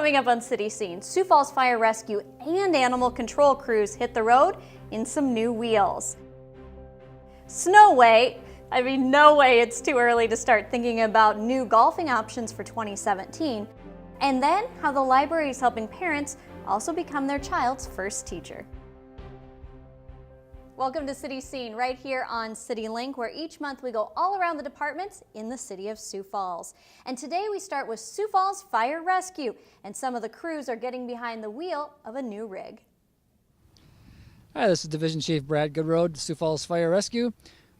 Coming up on City Scene, Sioux Falls Fire Rescue and Animal Control crews hit the road in some new wheels. No way it's too early to start thinking about new golfing options for 2017. And then how the library is helping parents also become their child's first teacher. Welcome to City Scene, right here on CityLink, where each month we go all around the departments in the city of Sioux Falls. And today we start with Sioux Falls Fire Rescue, and some of the crews are getting behind the wheel of a new rig. Hi, this is Division Chief Brad Goodroad, Sioux Falls Fire Rescue.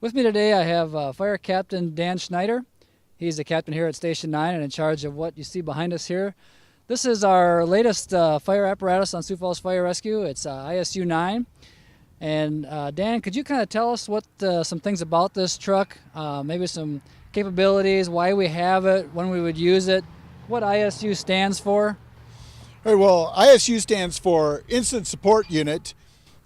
With me today I have Fire Captain Dan Schneider. He's the captain here at Station 9 and in charge of what you see behind us here. This is our latest fire apparatus on Sioux Falls Fire Rescue. It's ISU 9. And Dan, could you kind of tell us what some things about this truck, maybe some capabilities, why we have it, when we would use it, what ISU stands for? All right, well, ISU stands for Instant Support Unit,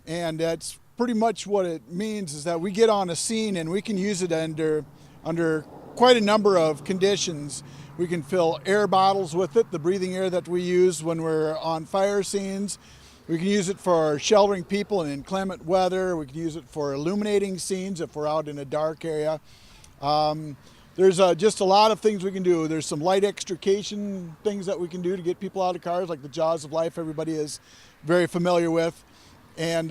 and that's pretty much what it means is that we get on a scene and we can use it under quite a number of conditions. We can fill air bottles with it, the breathing air that we use when we're on fire scenes. We can use it for sheltering people in inclement weather. We can use it for illuminating scenes if we're out in a dark area. There's just a lot of things we can do. There's some light extrication things that we can do to get people out of cars, like the jaws of life everybody is very familiar with. And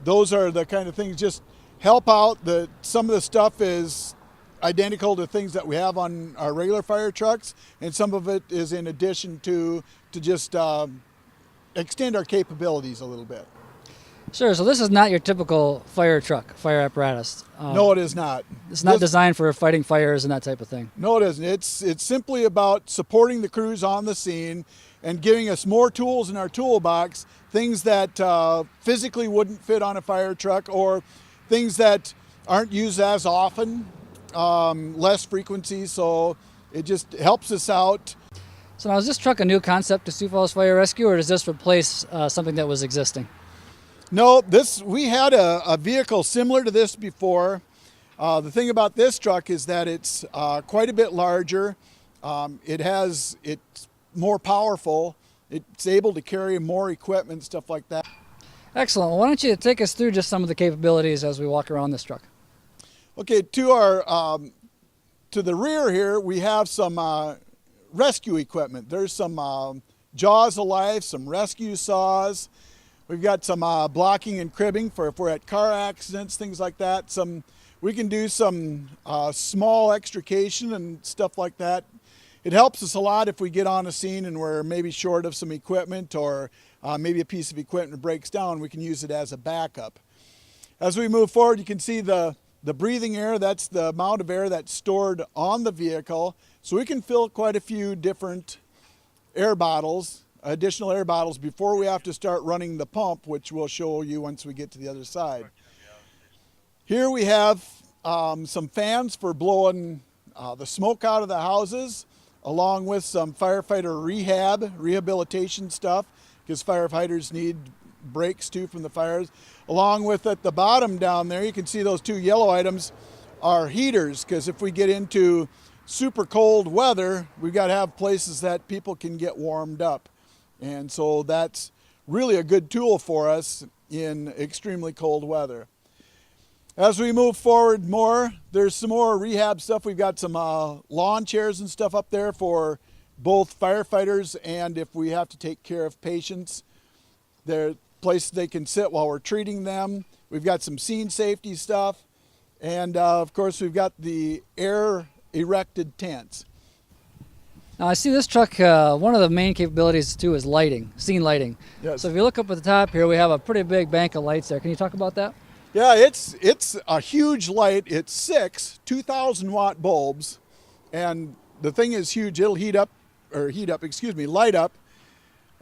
those are the kind of things just help out. Some of the stuff is identical to things that we have on our regular fire trucks, and some of it is in addition to just extend our capabilities a little bit. Sure, so this is not your typical fire truck, fire apparatus. No, it is not. It's not designed for fighting fires and that type of thing. No, it isn't. It's simply about supporting the crews on the scene and giving us more tools in our toolbox, things that physically wouldn't fit on a fire truck or things that aren't used as often, less frequency, so it just helps us out. So now, is this truck a new concept to Sioux Falls Fire Rescue, or does this replace something that was existing? No, we had a vehicle similar to this before. The thing about this truck is that it's quite a bit larger. It's more powerful. It's able to carry more equipment, stuff like that. Excellent. Well, why don't you take us through just some of the capabilities as we walk around this truck? Okay, to the rear here, we have some rescue equipment. There's some jaws of life, some rescue saws. We've got some blocking and cribbing for if we're at car accidents, things like that. We can do some small extrication and stuff like that. It helps us a lot if we get on a scene and we're maybe short of some equipment, or maybe a piece of equipment breaks down, we can use it as a backup. As we move forward, you can see the breathing air. That's the amount of air that's stored on the vehicle. So we can fill quite a few different air bottles, additional air bottles, before we have to start running the pump, which we'll show you once we get to the other side. Here we have some fans for blowing the smoke out of the houses, along with some firefighter rehabilitation stuff, because firefighters need breaks too from the fires. Along with at the bottom down there, you can see those two yellow items are heaters, because if we get into super cold weather, we've got to have places that people can get warmed up. And so that's really a good tool for us in extremely cold weather. As we move forward more, there's some more rehab stuff. We've got some lawn chairs and stuff up there for both firefighters and if we have to take care of patients. There are places they can sit while we're treating them. We've got some scene safety stuff. And of course, we've got the air erected tents. Now I see this truck, one of the main capabilities too is lighting, scene lighting. Yes. So if you look up at the top here, we have a pretty big bank of lights there. Can you talk about that? Yeah, it's a huge light. It's 6 2,000-watt bulbs, and the thing is huge. It'll light up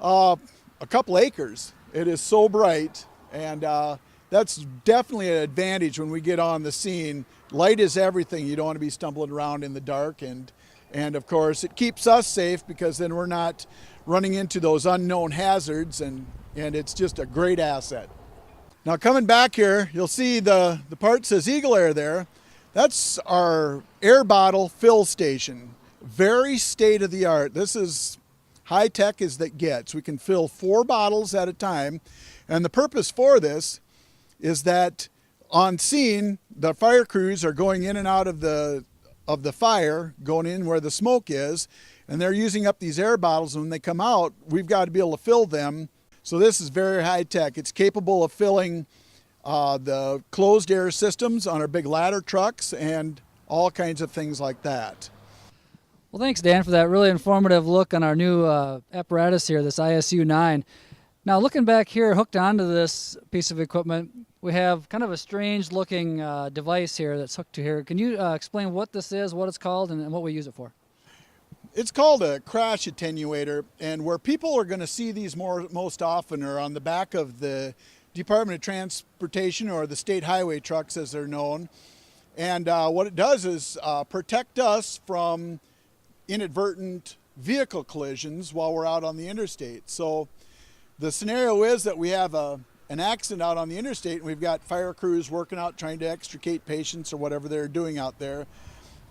a couple acres. It is so bright, and that's definitely an advantage when we get on the scene. Light is everything. You don't want to be stumbling around in the dark, and of course it keeps us safe because then we're not running into those unknown hazards, and it's just a great asset. Now coming back here, you'll see the part that says Eagle Air there. That's our air bottle fill station. Very state of the art. This is high tech as that gets. We can fill 4 bottles at a time. And the purpose for this is that on scene, the fire crews are going in and out of the fire, going in where the smoke is, and they're using up these air bottles. And when they come out, we've got to be able to fill them. So this is very high tech. It's capable of filling the closed air systems on our big ladder trucks and all kinds of things like that. Well, thanks, Dan, for that really informative look on our new apparatus here, this ISU 9. Now, looking back here, hooked onto this piece of equipment, we have kind of a strange-looking device here that's hooked to here. Can you explain what this is, what it's called, and what we use it for? It's called a crash attenuator, and where people are going to see these most often are on the back of the Department of Transportation, or the state highway trucks as they're known. And what it does is protect us from inadvertent vehicle collisions while we're out on the interstate. So the scenario is that we have an accident out on the interstate, and we've got fire crews working out trying to extricate patients or whatever they're doing out there.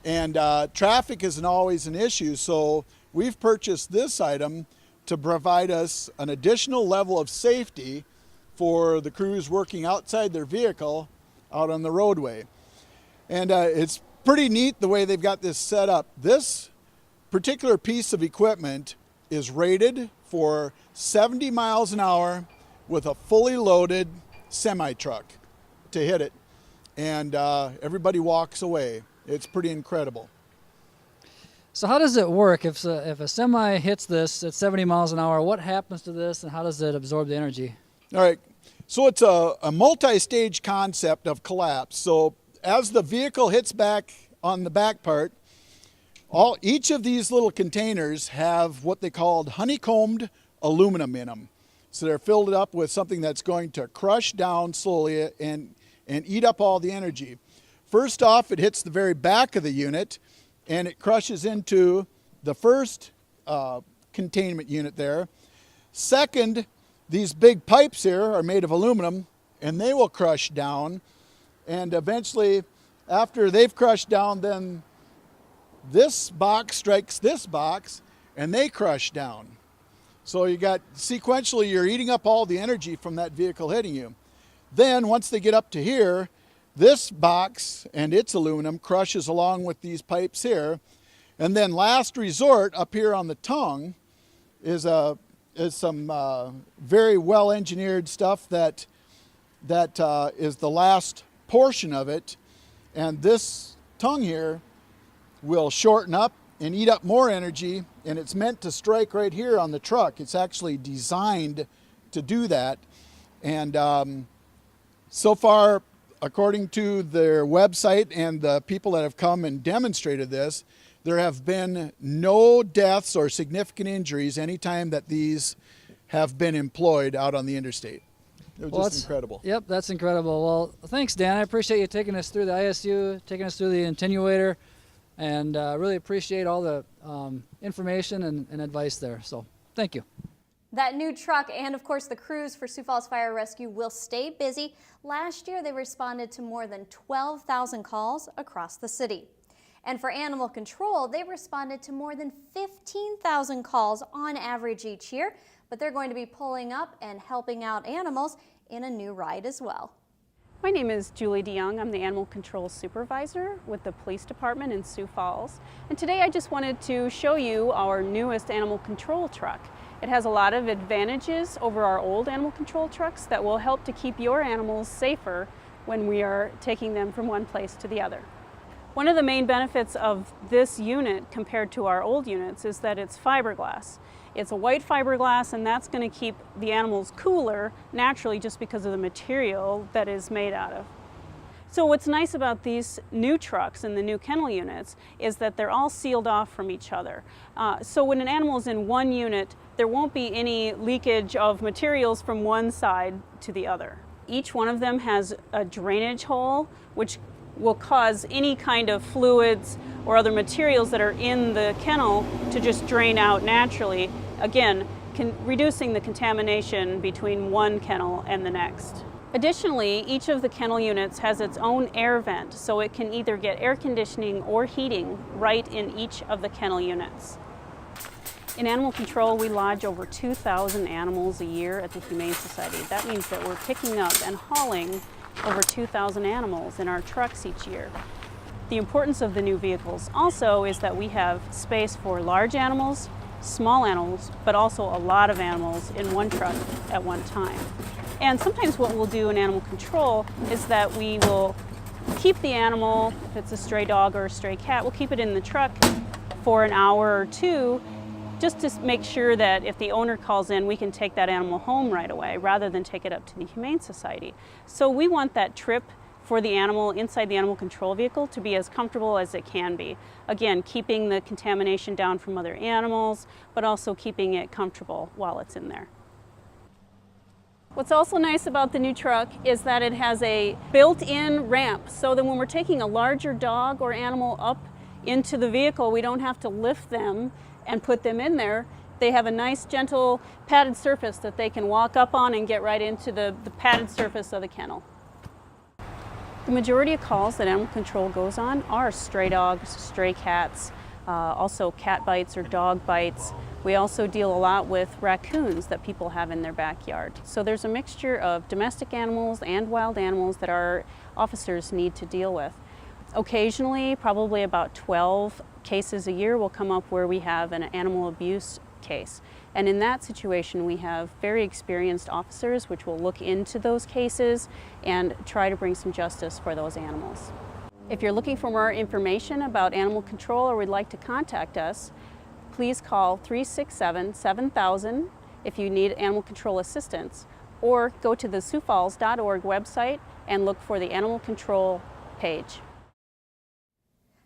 And traffic isn't always an issue, so we've purchased this item to provide us an additional level of safety for the crews working outside their vehicle out on the roadway. And it's pretty neat the way they've got this set up. This particular piece of equipment is rated for 70 miles an hour with a fully loaded semi-truck to hit it. And everybody walks away. It's pretty incredible. So how does it work? If a semi hits this at 70 miles an hour, what happens to this and how does it absorb the energy? All right, so it's a multi-stage concept of collapse. So as the vehicle hits back on the back part, each of these little containers have what they called honeycombed aluminum in them. So they're filled up with something that's going to crush down slowly and eat up all the energy. First off, it hits the very back of the unit and it crushes into the first containment unit there. Second, these big pipes here are made of aluminum and they will crush down. And eventually, after they've crushed down, then this box strikes this box and they crush down. So you got sequentially, you're eating up all the energy from that vehicle hitting you. Then once they get up to here, this box and its aluminum crushes along with these pipes here. And then last resort up here on the tongue is some very well engineered stuff that is the last portion of it. And this tongue here will shorten up and eat up more energy, and it's meant to strike right here on the truck. It's actually designed to do that. And so far, according to their website and the people that have come and demonstrated this, there have been no deaths or significant injuries anytime that these have been employed out on the interstate. It was just incredible. Yep, that's incredible. Well, thanks, Dan. I appreciate you taking us through the ISU, taking us through the attenuator, and really appreciate all the information and advice there. So thank you. That new truck and, of course, the crews for Sioux Falls Fire Rescue will stay busy. Last year, they responded to more than 12,000 calls across the city. And for animal control, they responded to more than 15,000 calls on average each year, but they're going to be pulling up and helping out animals in a new ride as well. My name is Julie DeYoung. I'm the Animal Control Supervisor with the Police Department in Sioux Falls. And today I just wanted to show you our newest animal control truck. It has a lot of advantages over our old animal control trucks that will help to keep your animals safer when we are taking them from one place to the other. One of the main benefits of this unit compared to our old units is that it's fiberglass. It's a white fiberglass, and that's going to keep the animals cooler naturally just because of the material that is made out of. So what's nice about these new trucks and the new kennel units is that they're all sealed off from each other. So when an animal is in one unit, there won't be any leakage of materials from one side to the other. Each one of them has a drainage hole, which will cause any kind of fluids or other materials that are in the kennel to just drain out naturally, again, reducing the contamination between one kennel and the next. Additionally, each of the kennel units has its own air vent, so it can either get air conditioning or heating right in each of the kennel units. In animal control, we lodge over 2,000 animals a year at the Humane Society. That means that we're picking up and hauling over 2,000 animals in our trucks each year. The importance of the new vehicles also is that we have space for large animals, small animals, but also a lot of animals in one truck at one time. And sometimes what we'll do in animal control is that we will keep the animal, if it's a stray dog or a stray cat, we'll keep it in the truck for an hour or two, just to make sure that if the owner calls in, we can take that animal home right away rather than take it up to the Humane Society. So we want that trip for the animal inside the animal control vehicle to be as comfortable as it can be. Again, keeping the contamination down from other animals, but also keeping it comfortable while it's in there. What's also nice about the new truck is that it has a built-in ramp, so that when we're taking a larger dog or animal up into the vehicle, we don't have to lift them and put them in there. They have a nice, gentle, padded surface that they can walk up on and get right into the padded surface of the kennel. The majority of calls that animal control goes on are stray dogs, stray cats, also cat bites or dog bites. We also deal a lot with raccoons that people have in their backyard. So there's a mixture of domestic animals and wild animals that our officers need to deal with. Occasionally, probably about 12 cases a year will come up where we have an animal abuse case. And in that situation, we have very experienced officers which will look into those cases and try to bring some justice for those animals. If you're looking for more information about animal control or would like to contact us, please call 367-7000 if you need animal control assistance, or go to the siouxfalls.org website and look for the animal control page.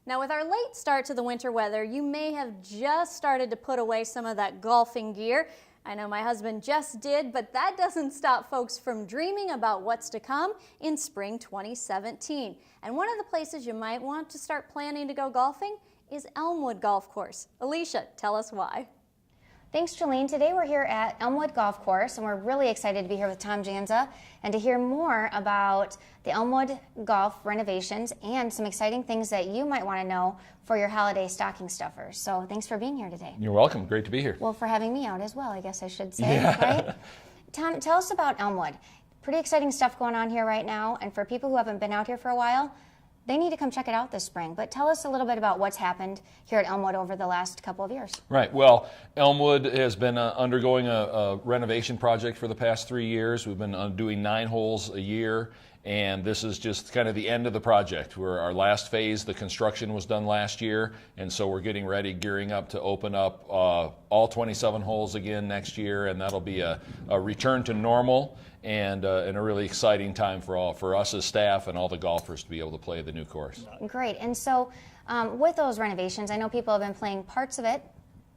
Now, with our late start to the winter weather, you may have just started to put away some of that golfing gear. I know my husband just did, but that doesn't stop folks from dreaming about what's to come in spring 2017. And one of the places you might want to start planning to go golfing is Elmwood Golf Course. Alicia, tell us why. Thanks, Jolene. Today we're here at Elmwood Golf Course, and we're really excited to be here with Tom Janza and to hear more about the Elmwood Golf renovations and some exciting things that you might want to know for your holiday stocking stuffers. So thanks for being here today. You're welcome. Great to be here. Well, for having me out as well, I guess I should say, right? Tom, tell us about Elmwood. Pretty exciting stuff going on here right now, and for people who haven't been out here for a while, they need to come check it out this spring. But tell us a little bit about what's happened here at Elmwood over the last couple of years. Right. Well, Elmwood has been undergoing a renovation project for the past 3 years. We've been doing 9 holes a year, and this is just kind of the end of the project. We're our last phase. The construction was done last year, and so we're getting ready, gearing up to open up all 27 holes again next year, and that'll be a return to normal and a really exciting time for us as staff and all the golfers to be able to play the new course. Great. And so with those renovations, I know people have been playing parts of it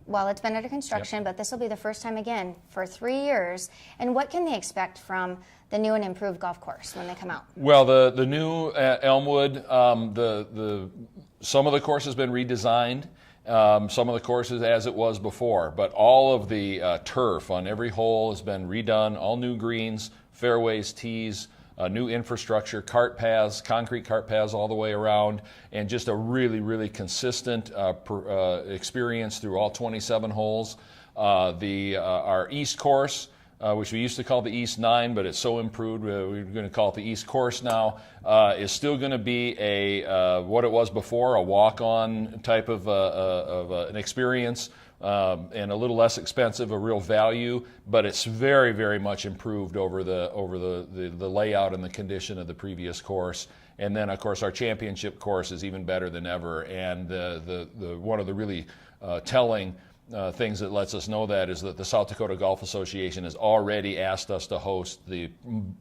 while it's been under construction, but this will be the first time again for 3 years. And what can they expect from the new and improved golf course when they come out? Well, the new Elmwood, some of the course has been redesigned. Some of the courses as it was before, but all of the turf on every hole has been redone, all new greens, fairways, tees, new infrastructure, cart paths, concrete cart paths all the way around, and just a really, really consistent experience through all 27 holes. Our East course, which we used to call the East 9, but it's so improved, we're going to call it the East Course now, is still going to be what it was before, a walk-on type of an experience, and a little less expensive, a real value, but it's very, very much improved over the layout and the condition of the previous course. And then, of course, our championship course is even better than ever, and one of the really telling things that lets us know that is that the South Dakota Golf Association has already asked us to host the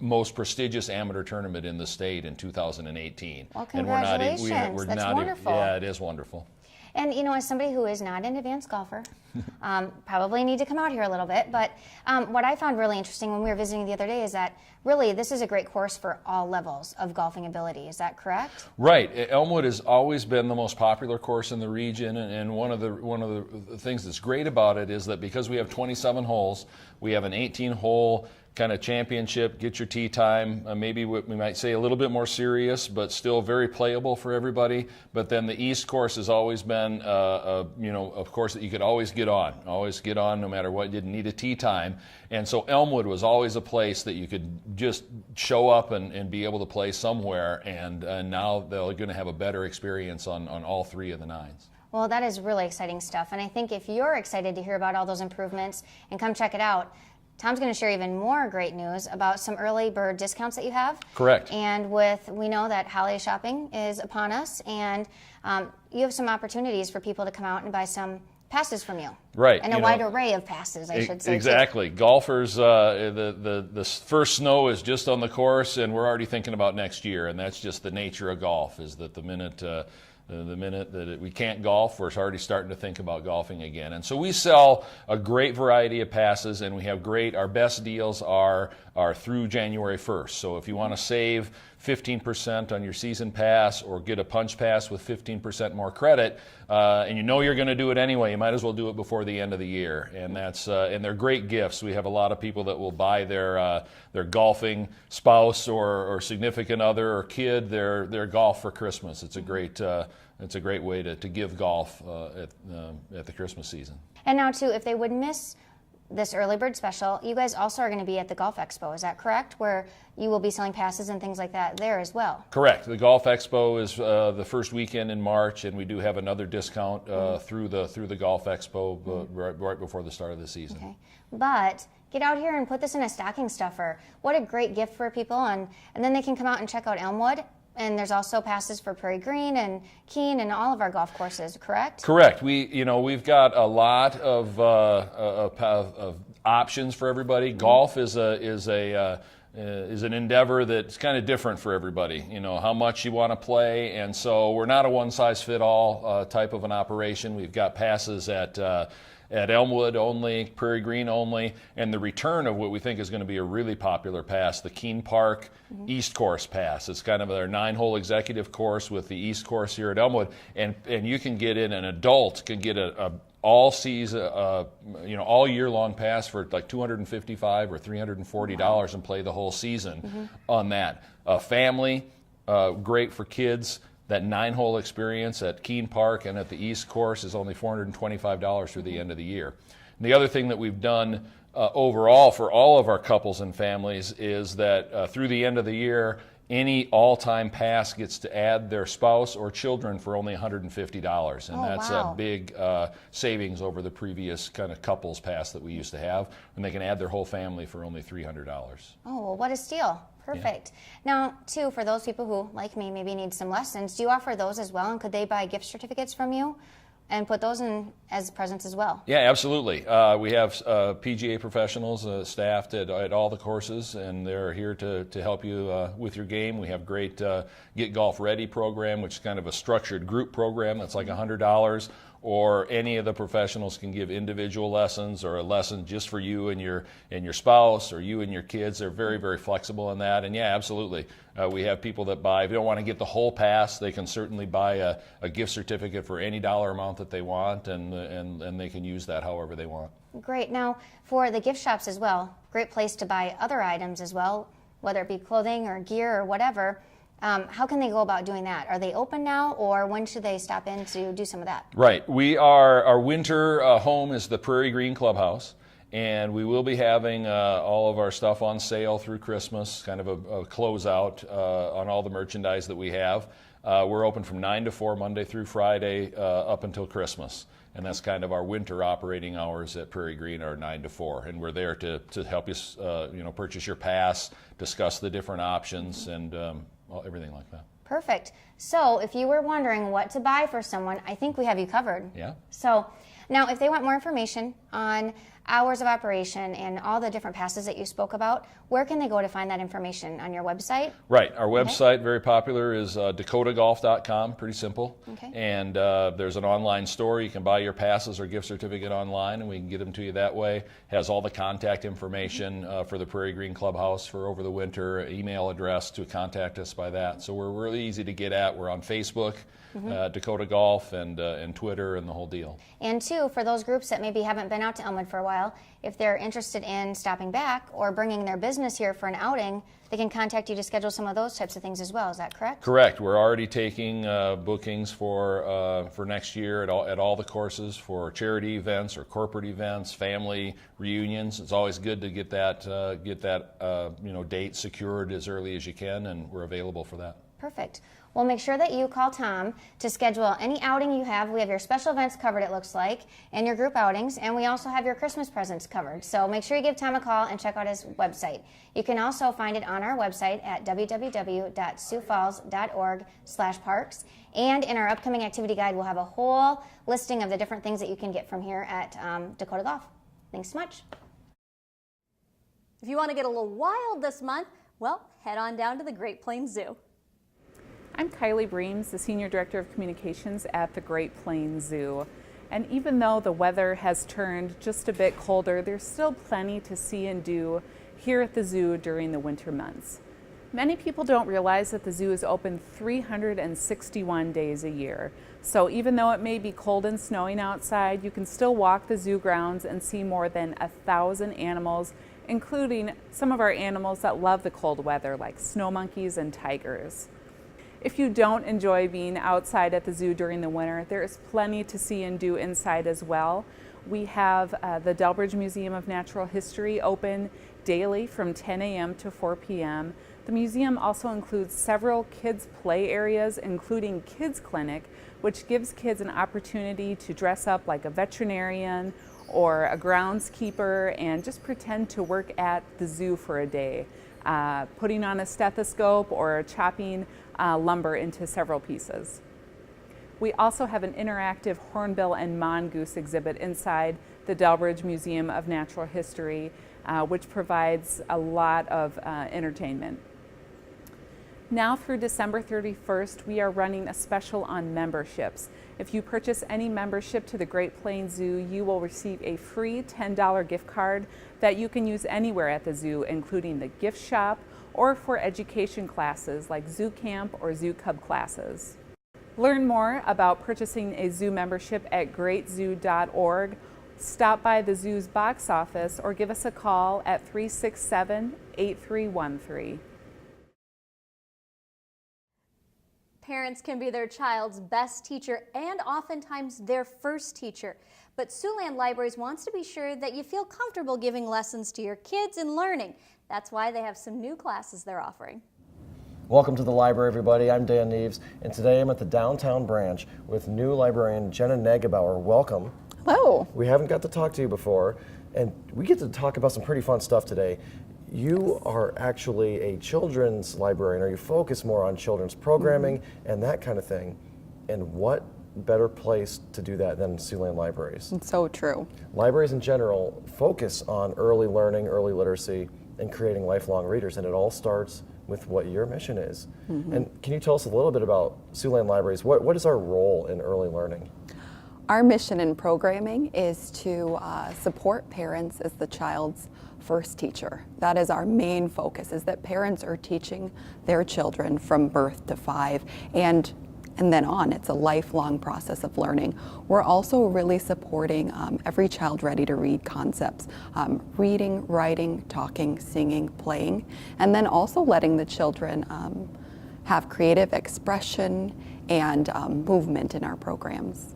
most prestigious amateur tournament in the state in 2018. Well, congratulations. And That's wonderful. Yeah, it is wonderful. And, you know, as somebody who is not an advanced golfer, probably need to come out here a little bit. But what I found really interesting when we were visiting the other day is that really this is a great course for all levels of golfing ability. Is that correct? Right. Elmwood has always been the most popular course in the region, and one of the things that's great about it is that because we have 27 holes, we have an 18-hole kind of championship, get your tee time, maybe we might say a little bit more serious, but still very playable for everybody. But then the East course has always been, a course that you could always get on no matter what. You didn't need a tee time. And so Elmwood was always a place that you could just show up and be able to play somewhere. And now they're going to have a better experience on all 3 of the 9s. Well, that is really exciting stuff. And I think if you're excited to hear about all those improvements and come check it out, Tom's going to share even more great news about some early bird discounts that you have. Correct. And we know that holiday shopping is upon us, and you have some opportunities for people to come out and buy some passes from you. Right. And a wide array of passes, I should say. Exactly. Golfers, the first snow is just on the course, and we're already thinking about next year, and that's just the nature of golf, is that the minute that we can't golf, we're already starting to think about golfing again. And so we sell a great variety of passes, and we have our best deals are through January 1st. So if you want to save 15% on your season pass or get a punch pass with 15% more credit, and you know you're going to do it anyway, you might as well do it before the end of the year. And they're great gifts. We have a lot of people that will buy their golfing spouse or significant other or kid their golf for Christmas. It's a great way to give golf at the Christmas season. And now, too, if they would miss this early bird special, you guys also are going to be at the Golf Expo, is that correct? Where you will be selling passes and things like that there as well. Correct. The Golf Expo is the first weekend in March, and we do have another discount through the Golf Expo right before the start of the season. Okay. But get out here and put this in a stocking stuffer. What a great gift for people, and then they can come out and check out Elmwood. And there's also passes for Prairie Green and Keene and all of our golf courses, correct? Correct. We've got a lot of options for everybody. Golf is an endeavor that's kind of different for everybody. How much you want to play, and so we're not a one-size-fit-all type of an operation. We've got passes at Elmwood only, Prairie Green only, and the return of what we think is going to be a really popular pass, the Keene Park East Course Pass. It's kind of their 9-hole executive course with the East Course here at Elmwood, and you can get in, an adult can get a all season, all year long pass for like $255 or $340 and play the whole season on that. Family, great for kids. That 9-hole experience at Keene Park and at the East Course is only $425 through the end of the year. And the other thing that we've done overall for all of our couples and families is that through the end of the year, any all-time pass gets to add their spouse or children for only $150. And that's a big savings over the previous kind of couples pass that we used to have. And they can add their whole family for only $300. Oh, well, what a steal. Perfect. Yeah. Now, too, for those people who, like me, maybe need some lessons, do you offer those as well? And could they buy gift certificates from you and put those in as presents as well? Yeah, absolutely. We have PGA professionals staffed at all the courses, and they're here to help you with your game. We have great Get Golf Ready program, which is kind of a structured group program that's like $100. Or any of the professionals can give individual lessons or a lesson just for you and your spouse or you and your kids. They're very, very flexible in that. And yeah, absolutely. We have people that buy, if they don't want to get the whole pass, they can certainly buy a gift certificate for any dollar amount that they want, and they can use that however they want. Great. Now, for the gift shops as well, great place to buy other items as well, whether it be clothing or gear or whatever. How can they go about doing that? Are they open now, or when should they stop in to do some of that? Right. Our winter home is the Prairie Green Clubhouse, and we will be having all of our stuff on sale through Christmas, kind of a closeout on all the merchandise that we have. We're open from 9 to 4 Monday through Friday up until Christmas. And that's kind of our winter operating hours at Prairie Green are 9 to 4. And we're there to help you purchase your pass, discuss the different options, and everything like that. Perfect. So if you were wondering what to buy for someone, I think we have you covered. Yeah. So now if they want more information on hours of operation and all the different passes that you spoke about, where can they go to find that information? On your website? Right. Our website, very popular, is dakotagolf.com. Pretty simple. Okay. And there's an online store. You can buy your passes or gift certificate online, and we can get them to you that way. Has all the contact information for the Prairie Green Clubhouse for over the winter, email address to contact us by that. So we're really easy to get at. We're on Facebook, Dakota Golf, and Twitter, and the whole deal. And two, for those groups that maybe haven't been out to Elmwood for a while, while. If they're interested in stopping back or bringing their business here for an outing, they can contact you to schedule some of those types of things as well. Is that correct? Correct. We're already taking bookings for next year at all the courses for charity events or corporate events, family reunions. It's always good to get that date secured as early as you can, and we're available for that. Perfect. Well, make sure that you call Tom to schedule any outing you have. We have your special events covered, it looks like, and your group outings, and we also have your Christmas presents covered. So make sure you give Tom a call and check out his website. You can also find it on our website at www.siouxfalls.org/parks. And in our upcoming activity guide, we'll have a whole listing of the different things that you can get from here at Dakota Golf. Thanks so much. If you want to get a little wild this month, well, head on down to the Great Plains Zoo. I'm Kylie Breams, the Senior Director of Communications at the Great Plains Zoo. And even though the weather has turned just a bit colder, there's still plenty to see and do here at the zoo during the winter months. Many people don't realize that the zoo is open 361 days a year. So even though it may be cold and snowing outside, you can still walk the zoo grounds and see more than 1,000 animals, including some of our animals that love the cold weather, like snow monkeys and tigers. If you don't enjoy being outside at the zoo during the winter, there is plenty to see and do inside as well. We have the Delbridge Museum of Natural History open daily from 10 a.m. to 4 p.m. The museum also includes several kids' play areas, including Kids Clinic, which gives kids an opportunity to dress up like a veterinarian or a groundskeeper and just pretend to work at the zoo for a day, putting on a stethoscope or chopping lumber into several pieces. We also have an interactive hornbill and mongoose exhibit inside the Delbridge Museum of Natural History, which provides a lot of entertainment. Now through December 31st, we are running a special on memberships. If you purchase any membership to the Great Plains Zoo, you will receive a free $10 gift card that you can use anywhere at the zoo, including the gift shop or for education classes like Zoo Camp or Zoo Cub classes. Learn more about purchasing a zoo membership at greatzoo.org. Stop by the zoo's box office or give us a call at 367-8313. Parents can be their child's best teacher and oftentimes their first teacher. But Siouxland Libraries wants to be sure that you feel comfortable giving lessons to your kids and learning. That's why they have some new classes they're offering. Welcome to the library, everybody. I'm Dan Neves, and today I'm at the downtown branch with new librarian Jenna Nagebauer. Welcome. Hello. We haven't got to talk to you before, and we get to talk about some pretty fun stuff today. You are actually a children's librarian, or you focus more on children's programming and that kind of thing. And what better place to do that than Siouxland Libraries? It's so true. Libraries in general focus on early learning, early literacy, and creating lifelong readers, and it all starts with what your mission is. And can you tell us a little bit about Siouxland Libraries? What is our role in early learning? Our mission in programming is to support parents as the child's first teacher. That is our main focus, is that parents are teaching their children from birth to 5 and then on. It's a lifelong process of learning. We're also really supporting every child ready to read concepts, reading, writing, talking, singing, playing, and then also letting the children have creative expression and movement in our programs.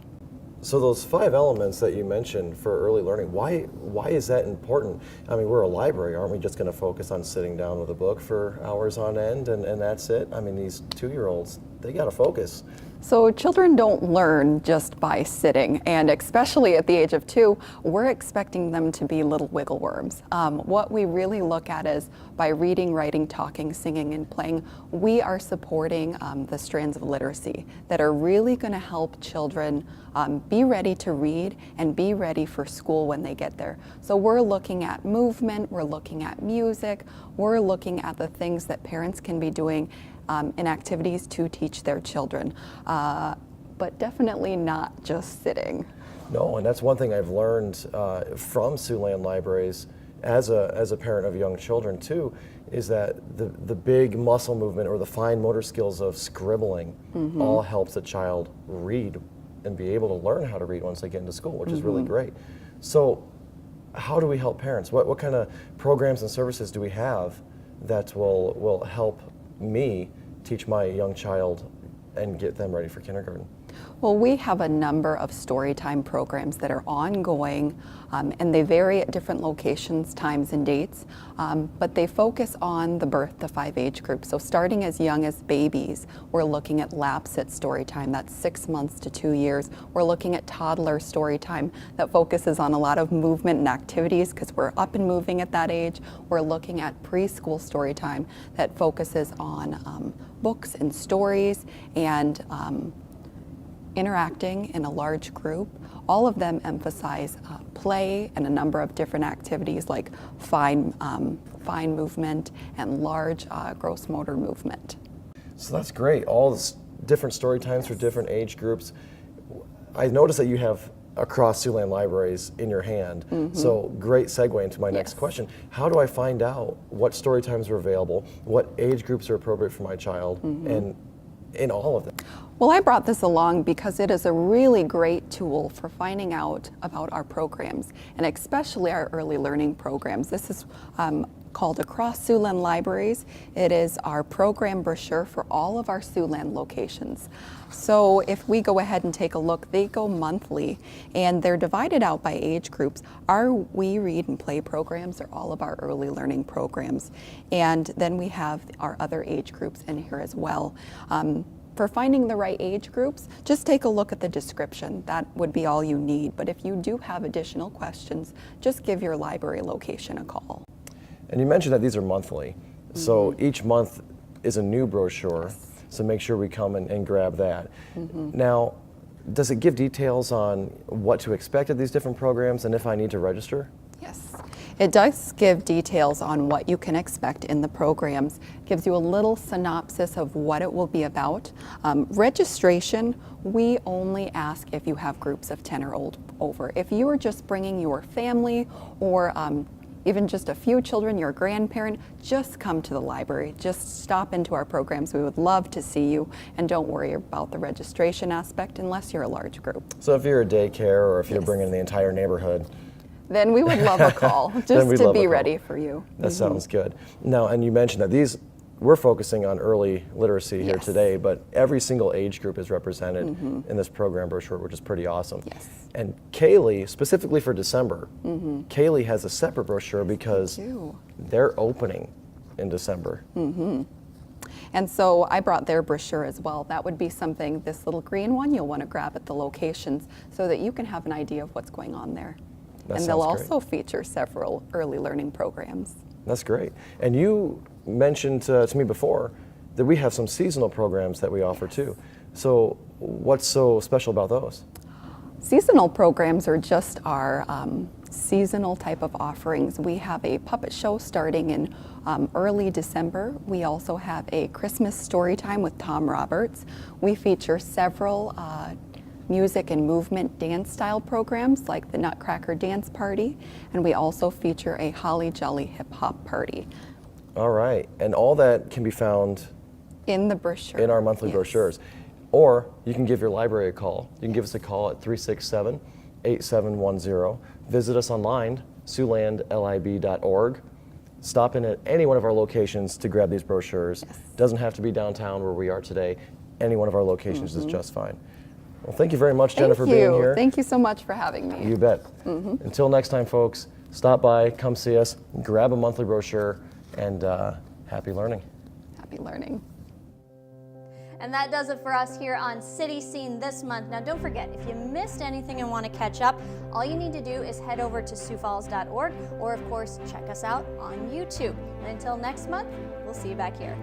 So those 5 elements that you mentioned for early learning, why is that important? I mean, we're a library, aren't we just going to focus on sitting down with a book for hours on end and that's it? I mean, these 2-year-olds, they got to focus. So children don't learn just by sitting, and especially at the age of 2, we're expecting them to be little wiggle worms. What we really look at is by reading, writing, talking, singing, and playing, we are supporting the strands of literacy that are really going to help children be ready to read and be ready for school when they get there. So we're looking at movement, we're looking at music, we're looking at the things that parents can be doing in activities to teach their children, but definitely not just sitting. No, and that's one thing I've learned from Siouxland Libraries as a parent of young children too, is that the big muscle movement or the fine motor skills of scribbling all helps a child read and be able to learn how to read once they get into school, which is really great. So how do we help parents? What kind of programs and services do we have that will help me teach my young child and get them ready for kindergarten? Well, we have a number of storytime programs that are ongoing, and they vary at different locations, times, and dates, but they focus on the birth to 5 age groups. So starting as young as babies, we're looking at Lapsit Storytime, that's 6 months to 2 years. We're looking at toddler storytime that focuses on a lot of movement and activities because we're up and moving at that age. We're looking at preschool storytime that focuses on books and stories and interacting in a large group. All of them emphasize play and a number of different activities like fine movement and large gross motor movement. So that's great. All this different story times for different age groups. I noticed that you have across Siouxland libraries in your hand. So great segue into my next question. How do I find out what story times are available, what age groups are appropriate for my child, and in all of them? Well, I brought this along because it is a really great tool for finding out about our programs, and especially our early learning programs. This is called Across Siouxland Libraries. It is our program brochure for all of our Siouxland locations. So if we go ahead and take a look, they go monthly, and they're divided out by age groups. Our We Read and Play programs are all of our early learning programs, and then we have our other age groups in here as well. For finding the right age groups, just take a look at the description. That would be all you need. But if you do have additional questions, just give your library location a call. And you mentioned that these are monthly. So each month is a new brochure. So make sure we come and grab that. Now, does it give details on what to expect at these different programs and if I need to register? Yes. It does give details on what you can expect in the programs, gives you a little synopsis of what it will be about. Registration, we only ask if you have groups of 10 or over. If you are just bringing your family or even just a few children, your grandparent, just come to the library. Just stop into our programs. We would love to see you, and don't worry about the registration aspect unless you're a large group. So if you're a daycare or if you're bringing the entire neighborhood, then we would love a call, just to be ready for you. That sounds good. Now, and you mentioned that we're focusing on early literacy here today, but every single age group is represented in this program brochure, which is pretty awesome. Yes. And Kaylee, specifically for December, Kaylee has a separate brochure because they're opening in December. And so I brought their brochure as well. That would be something, this little green one, you'll want to grab at the locations so that you can have an idea of what's going on there. And they'll also feature several early learning programs. That's great. And you mentioned to me before that we have some seasonal programs that we offer too. So what's so special about those? Seasonal programs are just our seasonal type of offerings. We have a puppet show starting in early December. We also have a Christmas story time with Tom Roberts. We feature several music and movement dance style programs like the Nutcracker Dance Party, and we also feature a Holly Jolly Hip Hop Party. All right, and all that can be found in the brochure. In our monthly brochures. Or you can give your library a call. You can give us a call at 367-8710. Visit us online, siouxlandlib.org. Stop in at any one of our locations to grab these brochures. Doesn't have to be downtown where we are today. Any one of our locations is just fine. Well, thank you very much, Jennifer, being here. Thank you so much for having me. You bet. Until next time, folks, stop by, come see us, grab a monthly brochure, and happy learning. Happy learning. And that does it for us here on City Scene this month. Now don't forget, if you missed anything and want to catch up, all you need to do is head over to siouxfalls.org or of course check us out on YouTube. And until next month, we'll see you back here.